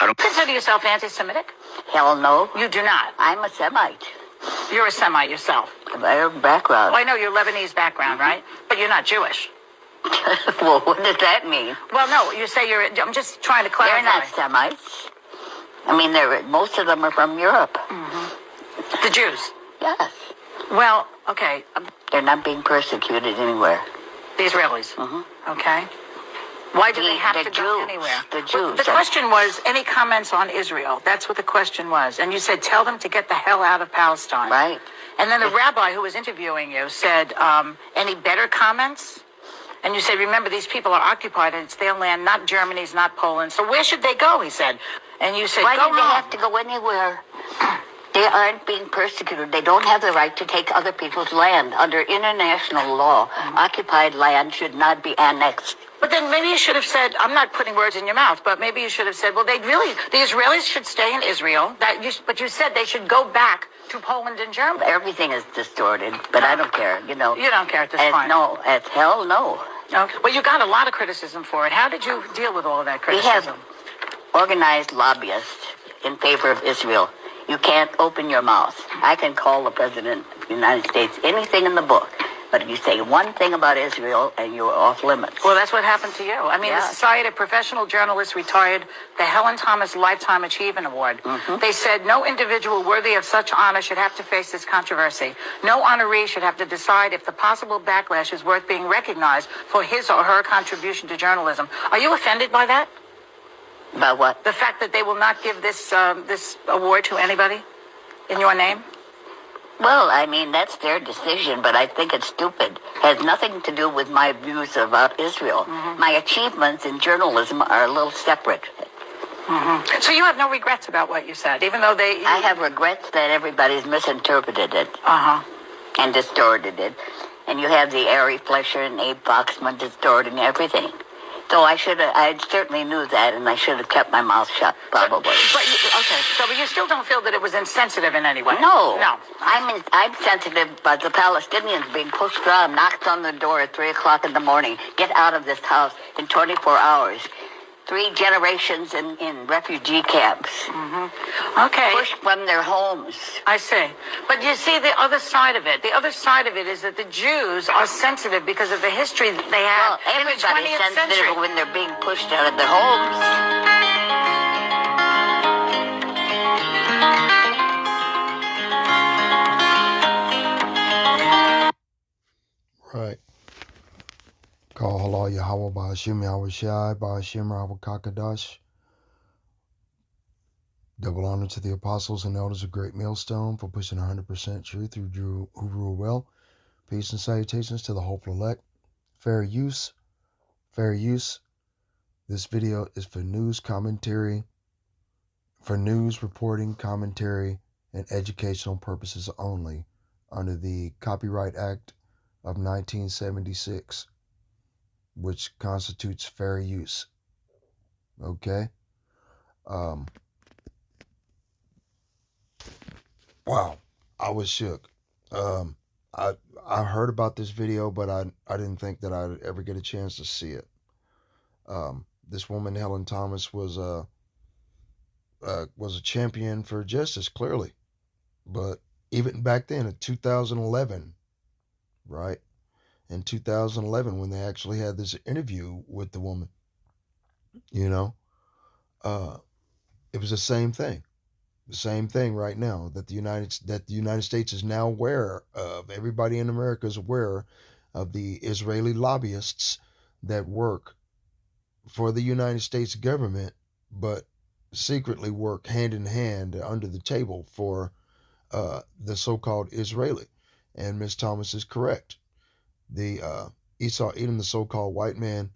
I don't consider yourself anti-Semitic. Hell no. You do not. I'm a Semite. You're a Semite yourself. Background. Oh, I know your Lebanese background, right? But you're not Jewish. Well, what does that mean? Well, no, you say you're. I'm just trying to clarify. They're not Semites. I mean, most of them are from Europe. The Jews. Yes. Well, okay. They're not being persecuted anywhere. The Israelis. Okay. Why do they have to go anywhere? The Jews. The question was, any comments on Israel? That's what the question was. And you said, tell them to get the hell out of Palestine. Right. And then the rabbi who was interviewing you said, any better comments? And you said, remember, these people are occupied, and it's their land, not Germany's, not Poland. So where should they go, he said. And you said, why go do they home. have to go anywhere? They aren't being persecuted. They don't have the right to take other people's land. Under international law, occupied land should not be annexed. But then maybe you should have said, I'm not putting words in your mouth, but maybe you should have said, well, the Israelis should stay in Israel. But you said they should go back to Poland and Germany. Everything is distorted, but I don't care, You don't care at this point. No, as hell, no. Okay. Well, you got a lot of criticism for it. How did you deal with all of that criticism? We have organized lobbyists in favor of Israel. You can't open your mouth. I can call the President of the United States anything in the book, but if you say one thing about Israel and you're off limits. Well, that's what happened to you. I mean, The Society of Professional Journalists retired the Helen Thomas Lifetime Achievement Award. They said no individual worthy of such honor should have to face this controversy. No honoree should have to decide if the possible backlash is worth being recognized for his or her contribution to journalism. Are you offended by that? About what? The fact that they will not give this award to anybody in your name? Well, I mean, that's their decision, but I think it's stupid. It has nothing to do with my views about Israel. My achievements in journalism are a little separate. So you have no regrets about what you said, even though I have regrets that everybody's misinterpreted it and distorted it. And you have the Ari Fleischer and Abe Foxman distorting everything. So I certainly knew that, and I should have kept my mouth shut, probably. But you still don't feel that it was insensitive in any way? No. I'm sensitive about the Palestinians being pushed around, knocked on the door at 3 o'clock in the morning. Get out of this house in 24 hours. 3 generations in refugee camps. Okay. Pushed from their homes. I see. But you see the other side of it. The other side of it is that the Jews are sensitive because of the history that they have in the 20th everybody's century. sensitive when they're being pushed out of their homes. Right. Call halal Yahweh Ba'ashim Yahweh Shai Ba'ashim Rahwa Kakadash. Double honor to the apostles and elders of Great Millstone for pushing 100% truth who rule well. Peace and salutations to the hopeful elect. Fair use. Fair use. This video is for news commentary, for news reporting, commentary, and educational purposes only under the Copyright Act of 1976. Which constitutes fair use. Okay? Wow. I was shook. I heard about this video, but I didn't think that I'd ever get a chance to see it. This woman, Helen Thomas, was a champion for justice, clearly. But even back then, in 2011, right? In 2011, when they actually had this interview with the woman, it was the same thing. The same thing right now that the United States is now aware of. Everybody in America is aware of the Israeli lobbyists that work for the United States government, but secretly work hand in hand under the table for the so-called Israeli. And Ms. Thomas is correct. The Esau Edom, the so-called white man,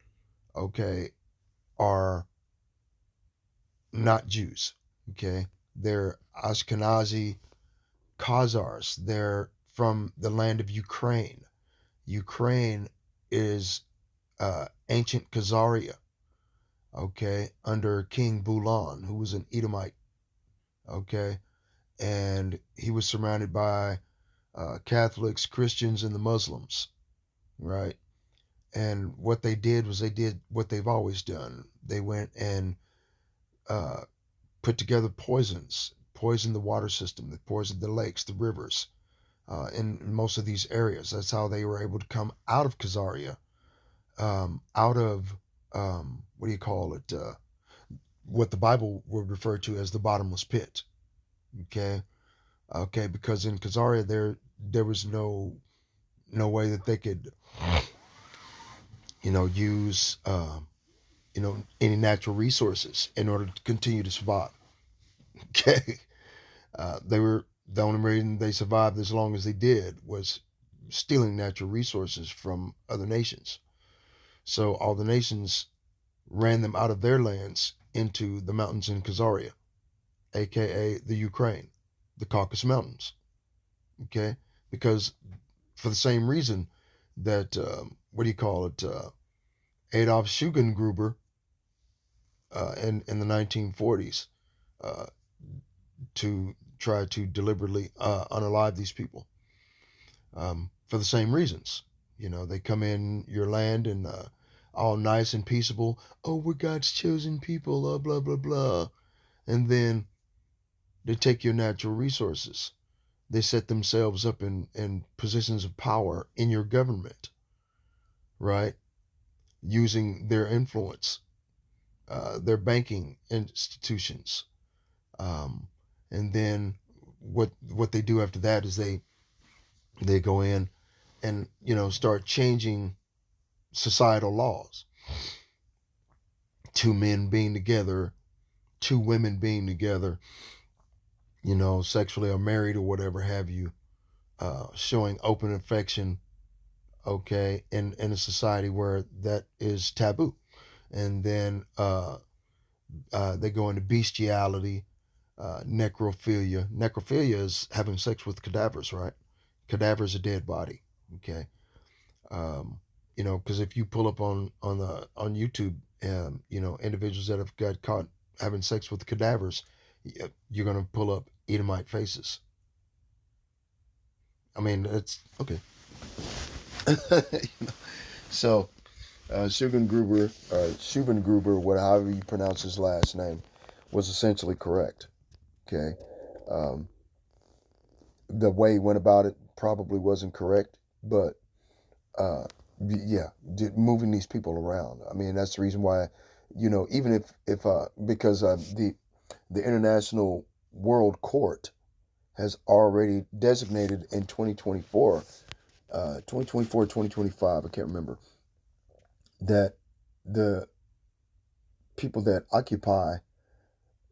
are not Jews. Okay, they're Ashkenazi Khazars. They're from the land of Ukraine. Ukraine is ancient Khazaria. Okay, under King Bulan, who was an Edomite. Okay, and he was surrounded by Catholics, Christians, and the Muslims. Right. And what they did was they did what they've always done. They went and put together poisons, poisoned the water system, they poisoned the lakes, the rivers, in most of these areas. That's how they were able to come out of Khazaria, out of, what do you call it, what the Bible would refer to as the bottomless pit. Okay, because in Khazaria there was no way that they could, use, any natural resources in order to continue to survive. Okay, they were the only reason they survived as long as they did was stealing natural resources from other nations. So all the nations ran them out of their lands into the mountains in Khazaria, aka the Ukraine, the Caucasus Mountains. Okay, because for the same reason that Adolf Schugengruber in the 1940s to try to deliberately unalive these people, for the same reasons. They come in your land and all nice and peaceable. Oh, we're God's chosen people, blah, blah, blah. And then they take your natural resources. They set themselves up in positions of power in your government, right? Using their influence, their banking institutions. And then what they do after that is they go in and, start changing societal laws. 2 men being together, 2 women being together, sexually or married or whatever have you, showing open affection, okay, in a society where that is taboo. And then they go into bestiality, necrophilia. Necrophilia is having sex with cadavers, right? Cadavers, a dead body, okay? Because if you pull up on YouTube, individuals that have got caught having sex with cadavers, you're going to pull up Edomite faces. I mean, that's okay. So, Schubengruber, however you pronounce his last name, was essentially correct. Okay. The way he went about it probably wasn't correct, but moving these people around. I mean, that's the reason why, even if because the International World Court has already designated in 2024, 2025, I can't remember, that the people that occupy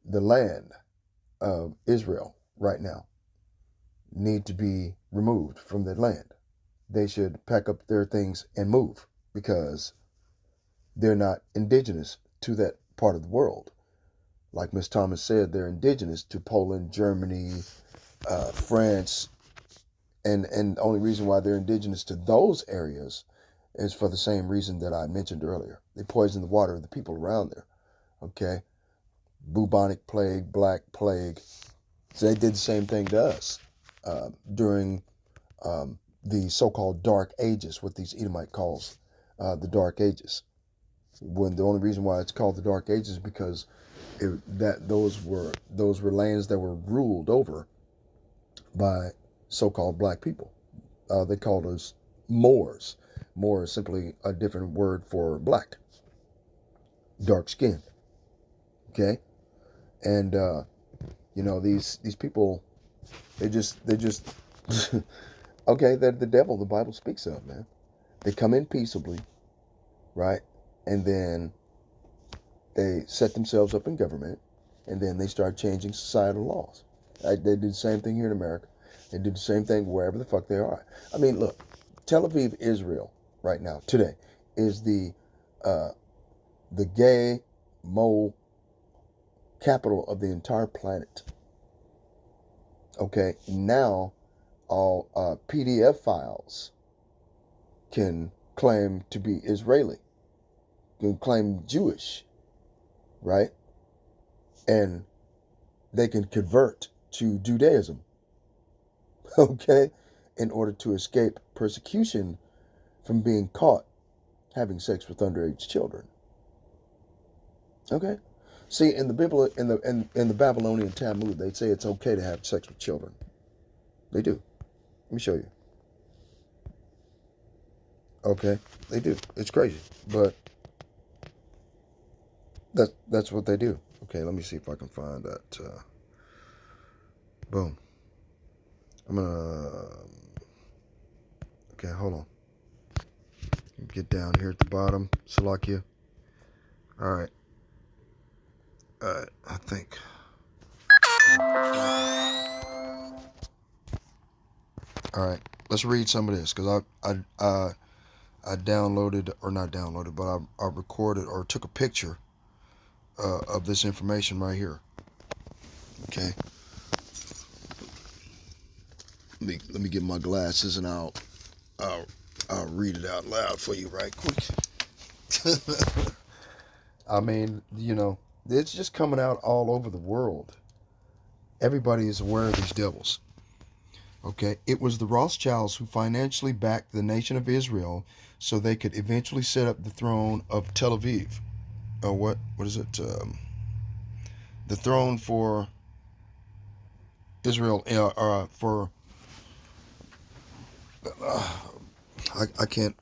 the land of Israel right now need to be removed from their land. They should pack up their things and move because they're not indigenous to that part of the world. Like Ms. Thomas said, they're indigenous to Poland, Germany, France, and the only reason why they're indigenous to those areas is for the same reason that I mentioned earlier. They poison the water of the people around there. Okay? Bubonic plague, Black plague. So they did the same thing to us during the so-called Dark Ages, what these Edomite calls the Dark Ages. When the only reason why it's called the Dark Ages is because those were lands that were ruled over by so-called black people. They called us Moors. Moor is simply a different word for black, dark skin. Okay, and these people, they just okay, they're the devil the Bible speaks of, man. They come in peaceably, right, and then they set themselves up in government, and then they start changing societal laws. They did the same thing here in America. They did the same thing wherever the fuck they are. I mean, look, Tel Aviv, Israel, right now, today, is the gay mole capital of the entire planet. Okay, now all PDF files can claim to be Israeli, can claim Jewish, right? And they can convert to Judaism, okay, in order to escape persecution from being caught having sex with underage children. Okay, See, in the Bible, in the Babylonian Talmud, they say it's okay to have sex with children. They do. Let me show you. Okay, they do. It's crazy, but that's what they do. Okay, let me see if I can find that. Boom. I'm gonna. Okay, hold on. Get down here at the bottom, Salakia. All right. I think. All right. Let's read some of this because I downloaded, or not downloaded, but I recorded or took a picture of this information right here. Okay. Let me get my glasses and I'll read it out loud for you right quick. I mean, you know, it's just coming out all over the world. Everybody is aware of these devils. Okay, it was the Rothschilds who financially backed the nation of Israel so they could eventually set up the throne of Tel Aviv. What is it? The throne for Israel, for I can't.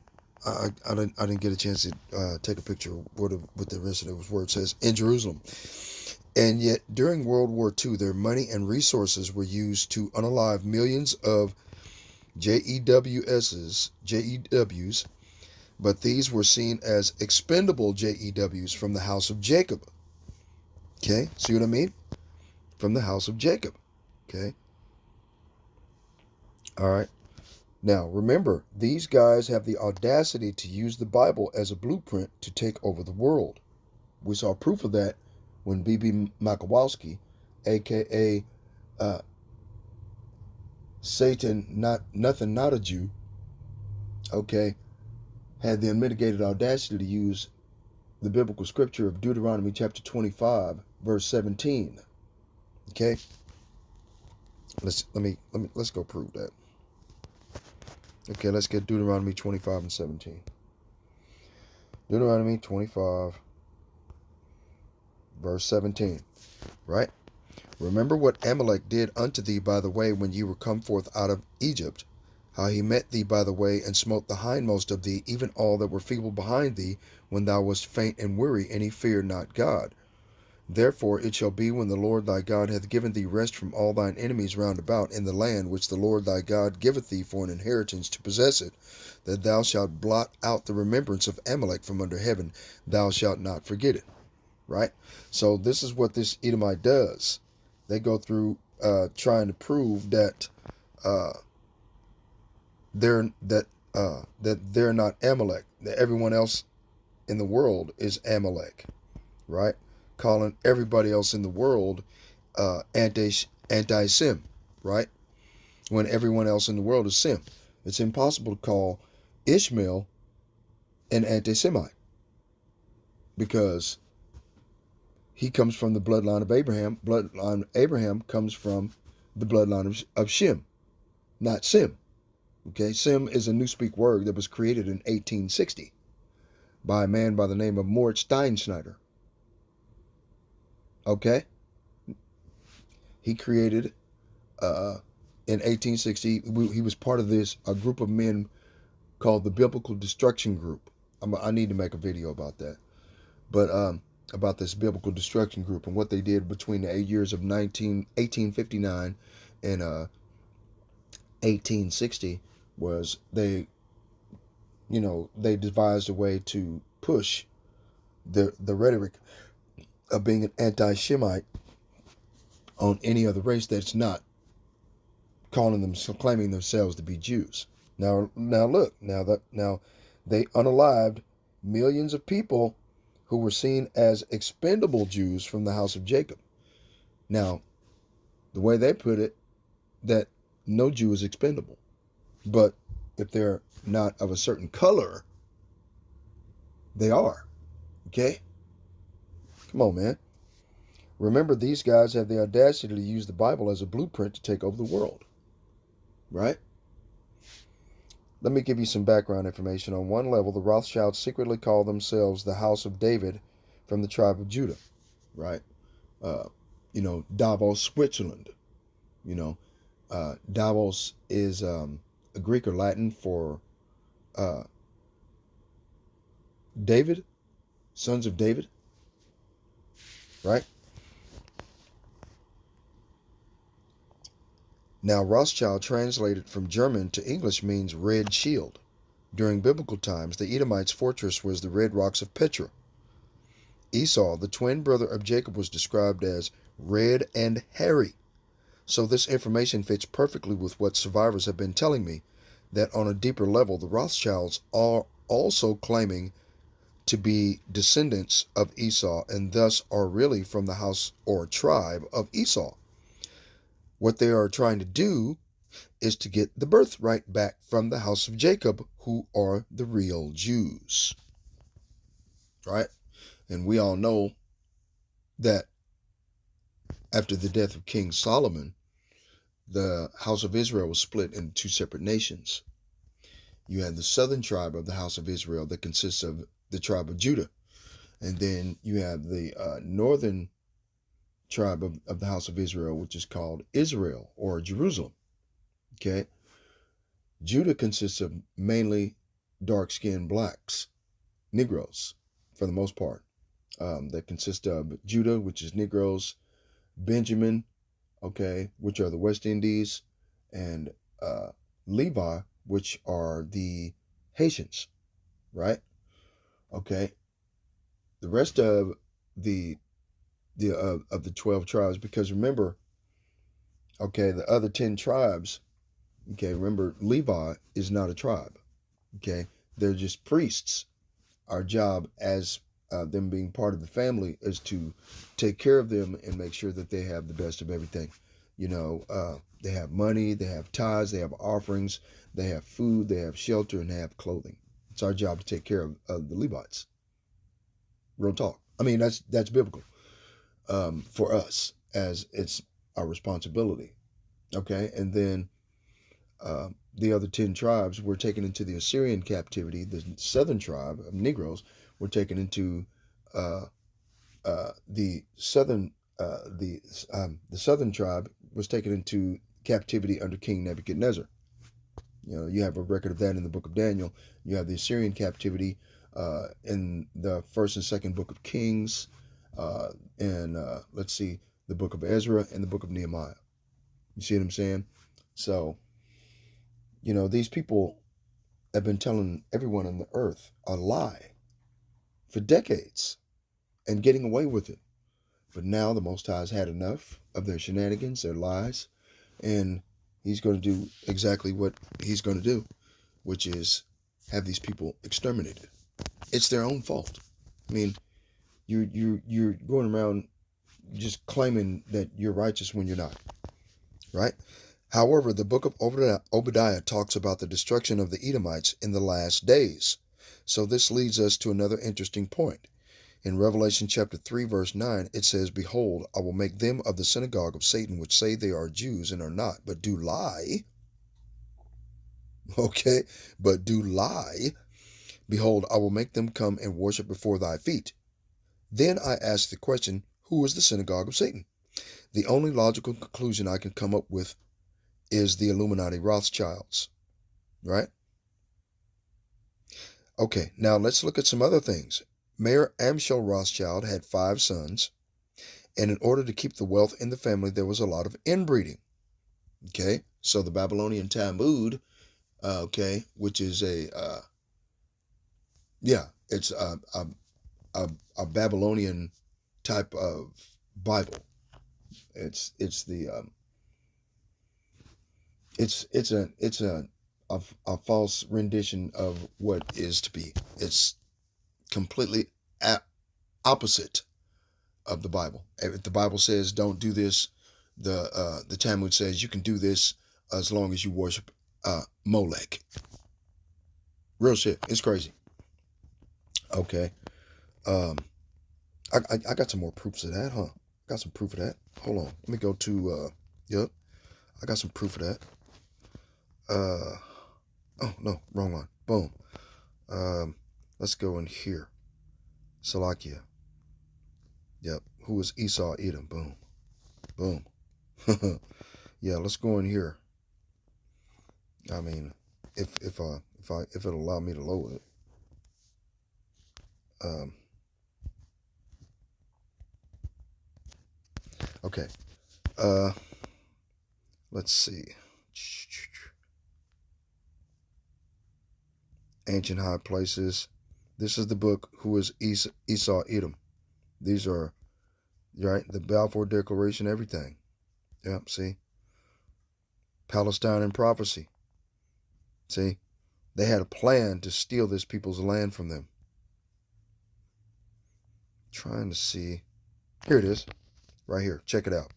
I didn't get a chance to take a picture with the rest of it, where it says in Jerusalem. And yet, during World War II, their money and resources were used to unalive millions of JEWs, but these were seen as expendable JEWs from the house of Jacob. Okay, see what I mean? From the house of Jacob. Okay. All right. Now, remember, these guys have the audacity to use the Bible as a blueprint to take over the world. We saw proof of that when B.B. Makowski, a.k.a. Satan, not a Jew, okay, had the unmitigated audacity to use the biblical scripture of Deuteronomy chapter 25, verse 17. Okay? Let's go prove that. Okay, let's get Deuteronomy 25 and 17. Deuteronomy 25, verse 17. Right? Remember what Amalek did unto thee by the way when ye were come forth out of Egypt, how he met thee by the way, and smote the hindmost of thee, even all that were feeble behind thee, when thou wast faint and weary, and he feared not God. Therefore it shall be, when the Lord thy God hath given thee rest from all thine enemies round about in the land which the Lord thy God giveth thee for an inheritance to possess it, that thou shalt blot out the remembrance of Amalek from under heaven, thou shalt not forget it. Right? So this is what this Edomite does. They go through trying to prove that they're not Amalek, that everyone else in the world is Amalek, right? Calling everybody else in the world anti-Sim, right? When everyone else in the world is Sim. It's impossible to call Ishmael an anti-Semite because he comes from the bloodline of Abraham. Bloodline of Abraham comes from the bloodline of Shem, not Sim. Okay, Sim is a Newspeak word that was created in 1860 by a man by the name of Moritz Steinschneider. Okay? He created, in 1860, he was part of a group of men called the Biblical Destruction Group. I need to make a video about that. But, about this Biblical Destruction Group and what they did between the 8 years of 1859 and 1860 was they devised a way to push the rhetoric of being an anti-Shemite on any other race that's not claiming themselves to be Jews. Now look, now they unalived millions of people who were seen as expendable Jews from the house of Jacob. Now, the way they put it, that no Jew is expendable. But if they're not of a certain color, they are. Okay? Come on, man. Remember, these guys have the audacity to use the Bible as a blueprint to take over the world. Right? Let me give you some background information. On one level, the Rothschilds secretly call themselves the House of David from the tribe of Judah. right? Davos, Switzerland. Davos is a Greek or Latin for David, sons of David, right? Now, Rothschild, translated from German to English, means red shield. During biblical times, the Edomites' fortress was the red rocks of Petra. Esau, the twin brother of Jacob, was described as red and hairy. So this information fits perfectly with what survivors have been telling me, that on a deeper level, the Rothschilds are also claiming to be descendants of Esau and thus are really from the house or tribe of Esau. What they are trying to do is to get the birthright back from the house of Jacob, who are the real Jews. Right? And we all know that after the death of King Solomon, the house of Israel was split into two separate nations. You had the southern tribe of the house of Israel that consists of the tribe of Judah. And then you have the northern tribe of the house of Israel, which is called Israel or Jerusalem. Okay? Judah consists of mainly dark-skinned blacks, Negroes, for the most part. That consist of Judah, which is Negroes, Benjamin, okay, which are the West Indies, and Levi, which are the Haitians, right? Okay. The rest of the 12 tribes, because remember, okay, the other 10 tribes, okay, remember, Levi is not a tribe, okay? They're just priests. Our job as them being part of the family is to take care of them and make sure that they have the best of everything. They have money, they have tithes, they have offerings, they have food, they have shelter, and they have clothing. It's our job to take care of the Levites. Real talk. I mean, that's biblical for us, as it's our responsibility. Okay, and then the other 10 tribes were taken into the Assyrian captivity. The southern tribe of Negroes were taken into the southern tribe was taken into captivity under King Nebuchadnezzar. You have a record of that in the book of Daniel. You have the Assyrian captivity in the first and second book of Kings, and let's see, the book of Ezra and the book of Nehemiah. You see what I'm saying? So, these people have been telling everyone on the earth a lie for decades and getting away with it. But now the Most High has had enough of their shenanigans, their lies, and he's going to do exactly what he's going to do, which is have these people exterminated. It's their own fault. I mean, you're going around just claiming that you're righteous when you're not, right? However, the book of Obadiah talks about the destruction of the Edomites in the last days. So this leads us to another interesting point. In Revelation chapter 3, verse 9, it says, "Behold, I will make them of the synagogue of Satan, which say they are Jews and are not, but do lie." Okay, but do lie. "Behold, I will make them come and worship before thy feet." Then I ask the question, who is the synagogue of Satan? The only logical conclusion I can come up with is the Illuminati Rothschilds, right? Okay, now let's look at some other things. Mayor Amschel Rothschild had 5 sons, and in order to keep the wealth in the family, there was a lot of inbreeding. Okay, so the Babylonian Talmud, okay, which is it's a Babylonian type of Bible. It's a false rendition of what is to be. It's completely opposite of the Bible. If the Bible says don't do this, the Talmud says you can do this as long as you worship Molech. Real shit. It's crazy. Okay. I got some more proofs of that, huh? Got some proof of that. Hold on. Let me go to yep. I got some proof of that. Oh no, wrong one. Boom. Let's go in here. Salakia. Yep. who is Esau, Edom. Boom. Boom. Yeah, let's go in here. I mean, if it'll allow me to load it. Okay. Let's see. Ancient high places. This is the book, who is Esau, Edom. These are, right, the Balfour Declaration, everything. Yep, see? Palestine and prophecy. See? They had a plan to steal this people's land from them. Trying to see. Here it is. Right here. Check it out.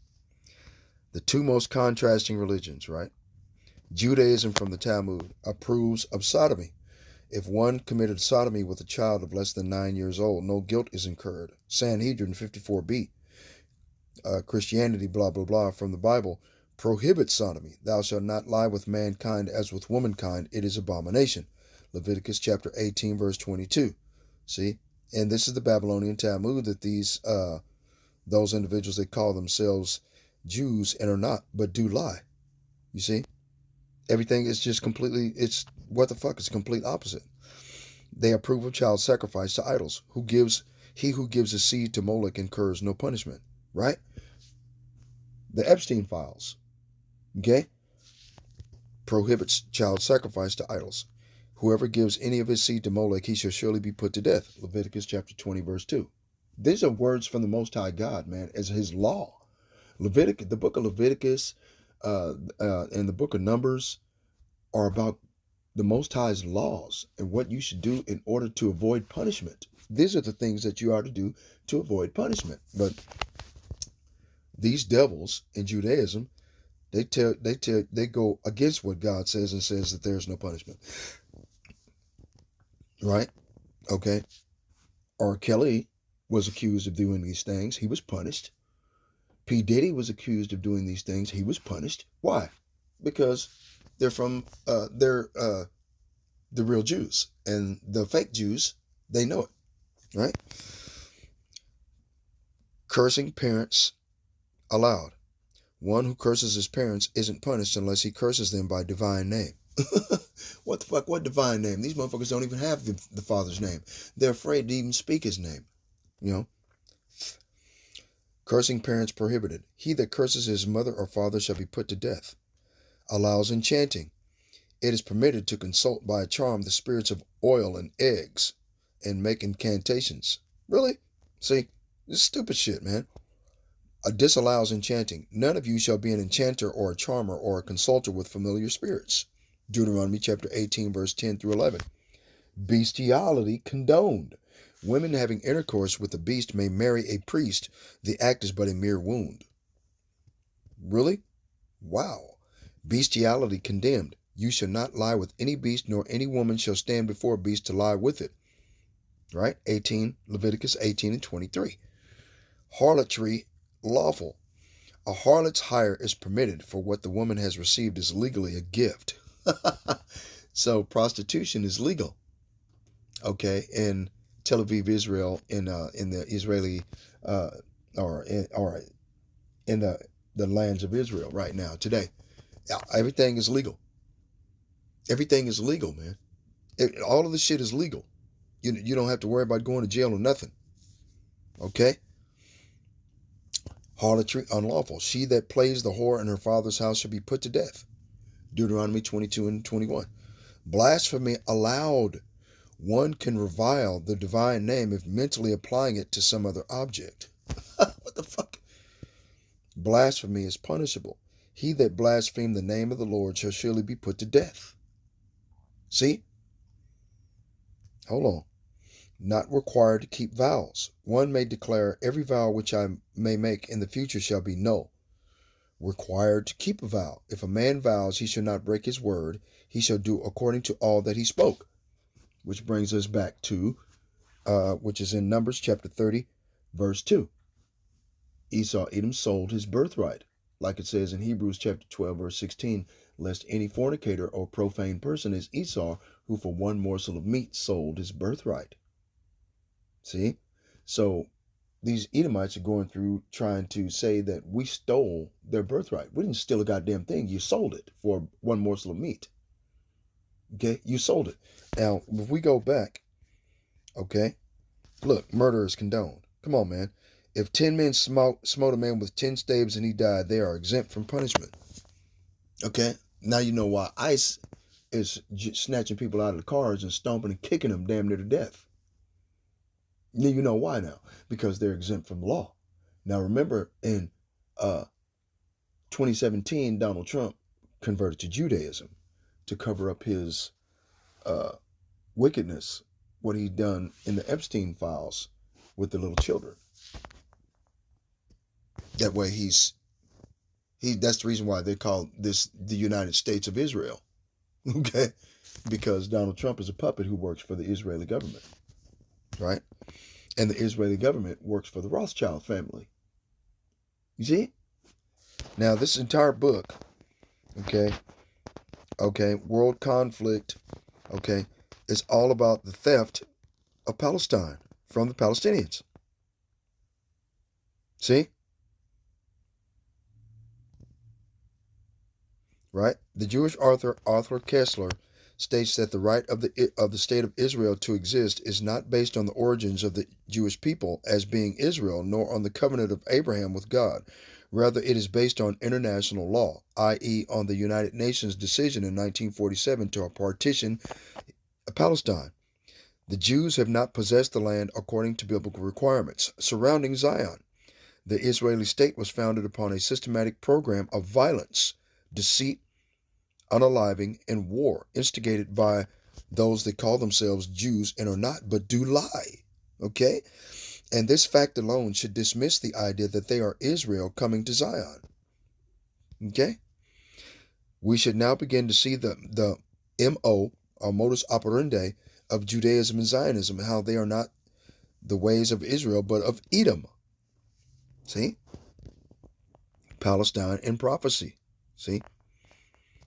The two most contrasting religions, right? Judaism from the Talmud approves of sodomy. If one committed sodomy with a child of less than 9 years old, no guilt is incurred. Sanhedrin 54b. Christianity, blah, blah, blah, from the Bible, prohibits sodomy. Thou shalt not lie with mankind as with womankind. It is abomination. Leviticus chapter 18, verse 22. See? And this is the Babylonian Talmud that those individuals that call themselves Jews and are not, but do lie. You see? Everything is just completely, it's what the fuck, it's complete opposite. They approve of child sacrifice to idols. He who gives a seed to Moloch incurs no punishment. Right? The Epstein files, okay, prohibits child sacrifice to idols. Whoever gives any of his seed to Moloch, he shall surely be put to death. Leviticus chapter 20, verse 2. These are words from the Most High God, man, as his law. Leviticus, the book of Leviticus and the book of Numbers are about the Most High's laws and what you should do in order to avoid punishment. These are the things that you are to do to avoid punishment. But these devils in Judaism, they go against what God says and says that there's no punishment. Right? Okay. R. Kelly was accused of doing these things. He was punished. P. Diddy was accused of doing these things. He was punished. Why? Because they're from the real Jews, and the fake Jews, they know it. Right? Cursing parents allowed. One who curses his parents isn't punished unless he curses them by divine name. What the fuck? What divine name? These motherfuckers don't even have the Father's name. They're afraid to even speak his name. You know? Cursing parents prohibited. He that curses his mother or father shall be put to death. Allows enchanting. It is permitted to consult by a charm the spirits of oil and eggs and make incantations. Really? See? This is stupid shit, man. Disallows enchanting. None of you shall be an enchanter or a charmer or a consulter with familiar spirits. Deuteronomy chapter 18, verse 10 through 11. Bestiality condoned. Women having intercourse with a beast may marry a priest. The act is but a mere wound. Really? Wow. Bestiality condemned. You shall not lie with any beast, nor any woman shall stand before a beast to lie with it. Right? Leviticus 18 and 23. Harlotry lawful. A harlot's hire is permitted, for what the woman has received is legally a gift. So prostitution is legal. Okay, in Tel Aviv, Israel, in the Israeli or in the lands of Israel right now today, everything is legal. Everything is legal, man. All of this shit is legal. You don't have to worry about going to jail or nothing. Okay. Harlotry unlawful. She that plays the whore in her father's house shall be put to death. Deuteronomy 22 and 21. Blasphemy allowed. One can revile the divine name if mentally applying it to some other object. What the fuck? Blasphemy is punishable. He that blasphemed the name of the Lord shall surely be put to death. See? Hold on. Not required to keep vows. One may declare, every vow which I may make in the future shall be null. Required to keep a vow. If a man vows he shall not break his word, he shall do according to all that he spoke. Which brings us back to, which is in Numbers chapter 30, verse 2. Esau, Edom sold his birthright. Like it says in Hebrews chapter 12, verse 16, lest any fornicator or profane person is Esau, who for one morsel of meat sold his birthright. See? So these Edomites are going through trying to say that we stole their birthright. We didn't steal a goddamn thing. You sold it for one morsel of meat. Okay, you sold it. Now, if we go back, okay, look, murder is condoned. Come on, man. If 10 men smote a man with 10 staves and he died, they are exempt from punishment. Okay, now you know why ICE is snatching people out of the cars and stomping and kicking them damn near to death. You know why now? Because they're exempt from the law. Now remember, in 2017, Donald Trump converted to Judaism to cover up his wickedness, what he'd done in the Epstein files with the little children. That way that's the reason why they call this the United States of Israel. Okay? Because Donald Trump is a puppet who works for the Israeli government. Right? And the Israeli government works for the Rothschild family. You see? Now, this entire book, okay, world conflict, okay, is all about the theft of Palestine from the Palestinians. See? Right? The Jewish author Arthur Koestler states that the right of the state of Israel to exist is not based on the origins of the Jewish people as being Israel, nor on the covenant of Abraham with God. Rather, it is based on international law, i.e., on the United Nations decision in 1947 to partition Palestine. The Jews have not possessed the land according to biblical requirements surrounding Zion. The Israeli state was founded upon a systematic program of violence, deceit, unaliving, and war, instigated by those that call themselves Jews and are not, but do lie. Okay? And this fact alone should dismiss the idea that they are Israel coming to Zion. Okay? We should now begin to see the MO, or modus operandi, of Judaism and Zionism, how they are not the ways of Israel, but of Edom. See? Palestine and prophecy. See?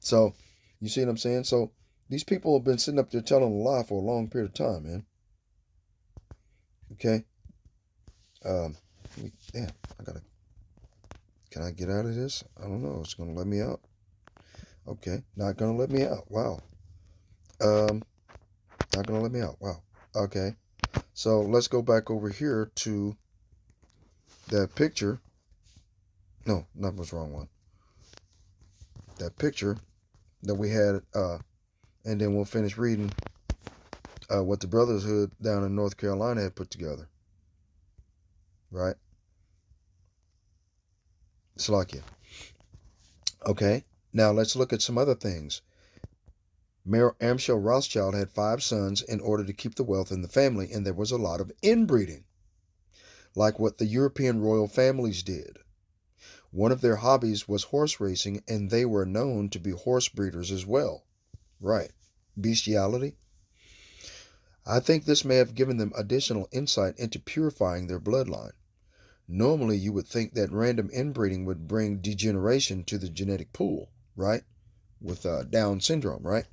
So, you see what I'm saying? So, these people have been sitting up there telling a lie for a long period of time, man. Okay? Damn, can I get out of this? I don't know. It's going to let me out. Okay, not going to let me out. Wow. Not going to let me out. Wow. Okay. So, let's go back over here to that picture. No, that was the wrong one. That picture that we had, and then we'll finish reading what the Brotherhood down in North Carolina had put together. Right? Salakia. Okay, now let's look at some other things. Mayor Amschel Rothschild had 5 sons in order to keep the wealth in the family, and there was a lot of inbreeding, like what the European royal families did. One of their hobbies was horse racing, and they were known to be horse breeders as well. Right. Bestiality. I think this may have given them additional insight into purifying their bloodline. Normally, you would think that random inbreeding would bring degeneration to the genetic pool, right? With Down syndrome, right?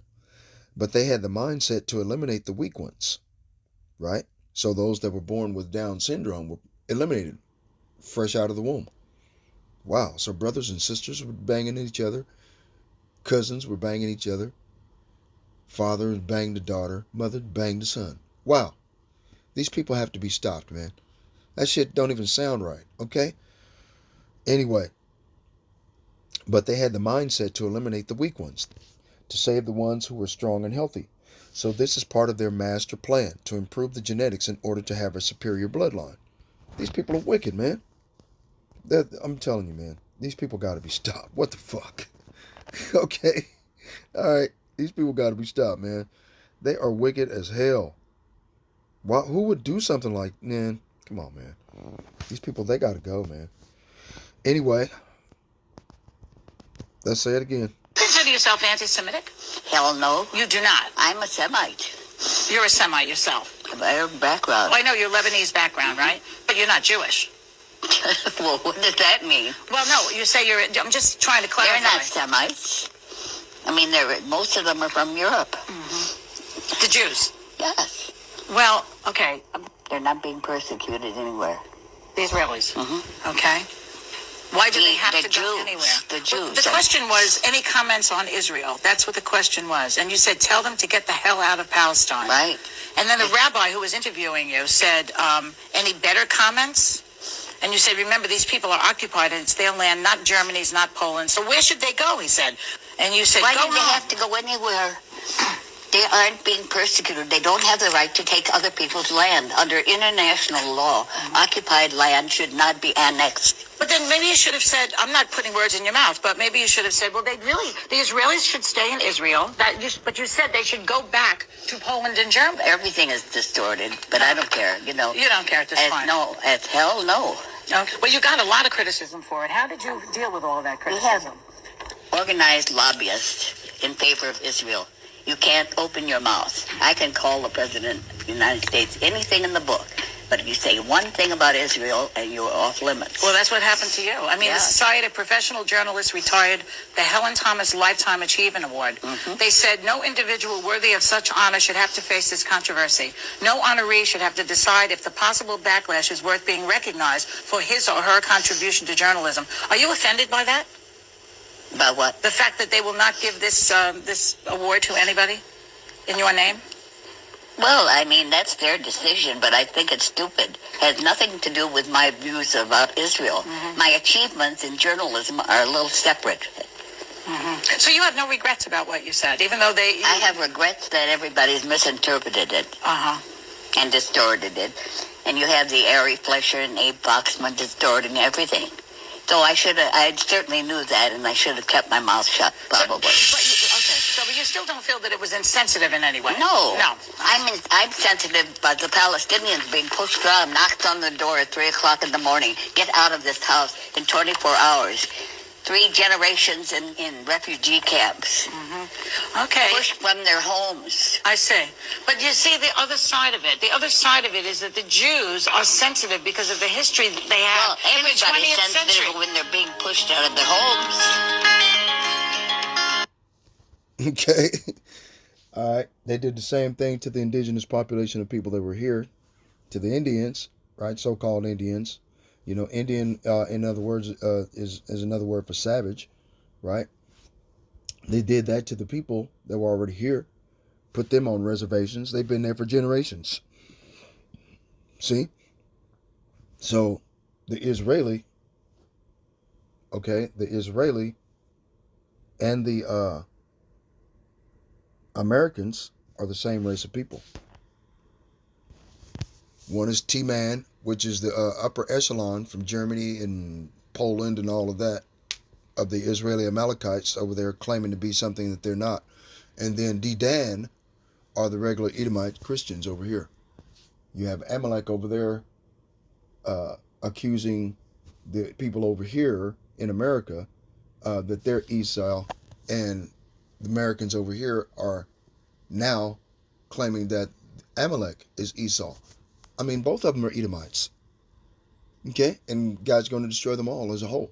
But they had the mindset to eliminate the weak ones, right? So those that were born with Down syndrome were eliminated fresh out of the womb. Wow, so brothers and sisters were banging each other. Cousins were banging each other. Father banged the daughter. Mother banged the son. Wow. These people have to be stopped, man. That shit don't even sound right, okay? Anyway. But they had the mindset to eliminate the weak ones, to save the ones who were strong and healthy. So this is part of their master plan, to improve the genetics in order to have a superior bloodline. These people are wicked, man. I'm telling you, man. These people got to be stopped. What the fuck? Okay? All right. These people got to be stopped, man. They are wicked as hell. Who would do something like, man? Come on, man. These people, they got to go, man. Anyway, let's say it again. Consider yourself anti-Semitic? Hell no. You do not. I'm a Semite. You're a Semite yourself. I have Arab background. Well, I know you're Lebanese background, right? But you're not Jewish. Well, what does that mean? Well, no, you say you're. I'm just trying to clarify. They're not Semites. I mean, most of them are from Europe. Mm-hmm. The Jews? Yes. Well, okay. They're not being persecuted anywhere. The Israelis. Okay. Why do they have to go anywhere? The Jews. The question was, any comments on Israel? That's what the question was. And you said, tell them to get the hell out of Palestine. Right. And then the rabbi who was interviewing you said, any better comments? And you said, remember, these people are occupied and it's their land, not Germany's, not Poland. So where should they go, he said. And you said, why go do they have to go anywhere? They aren't being persecuted. They don't have the right to take other people's land. Under international law, occupied land should not be annexed. But then maybe you should have said, I'm not putting words in your mouth, but maybe you should have said, well, the Israelis should stay in Israel. But you said they should go back to Poland and Germany. Everything is distorted, but I don't care, You don't care at this point. No, as hell, no. Okay. Well, you got a lot of criticism for it. How did you deal with all of that criticism? We have organized lobbyists in favor of Israel. You can't open your mouth. I can call the President of the United States anything in the book. But if you say one thing about Israel, and you're off limits. Well, that's what happened to you. I mean, the Society of Professional Journalists retired the Helen Thomas Lifetime Achievement Award. They said no individual worthy of such honor should have to face this controversy. No honoree should have to decide if the possible backlash is worth being recognized for his or her contribution to journalism. Are you offended by that? By what? The fact that they will not give this award to anybody in your name? Well, I mean, that's their decision, but I think it's stupid. It has nothing to do with my views about Israel. My achievements in journalism are a little separate. So you have no regrets about what you said, even though I have regrets that everybody's misinterpreted it and distorted it. And you have the Ari Fleischer and Abe Foxman distorting everything. So I certainly knew that, and I should have kept my mouth shut, probably. So you still don't feel that it was insensitive in any way? No. I'm sensitive about the Palestinians being pushed around, knocked on the door at 3 o'clock in the morning. Get out of this house in 24 hours. 3 generations in refugee camps. Okay. Pushed from their homes. I see. But you see the other side of it. The other side of it is that the Jews are sensitive because of the history that they have in the 20th Everybody's sensitive century. when they're being pushed out of their homes. Okay. All right. They did the same thing to the indigenous population of people that were here, to the Indians, right? So-called Indians. Indian, in other words, is another word for savage, right? They did that to the people that were already here, put them on reservations. They've been there for generations. See? So the Israeli and the Americans are the same race of people. One is T-Man, which is the upper echelon from Germany and Poland and all of that, of the Israeli Amalekites over there claiming to be something that they're not. And then D-Dan are the regular Edomite Christians over here. You have Amalek over there accusing the people over here in America that they're Esau, and the Americans over here are now claiming that Amalek is Esau. I mean, both of them are Edomites. Okay? And God's going to destroy them all as a whole.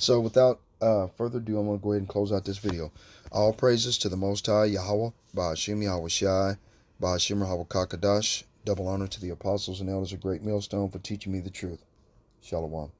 So without further ado, I'm going to go ahead and close out this video. All praises to the Most High, Yahweh, Ba'ashim Yahweh Shai, Ba'ashim Rahawah Kakadash. Double honor to the apostles and elders of Great Millstone for teaching me the truth. Shalom.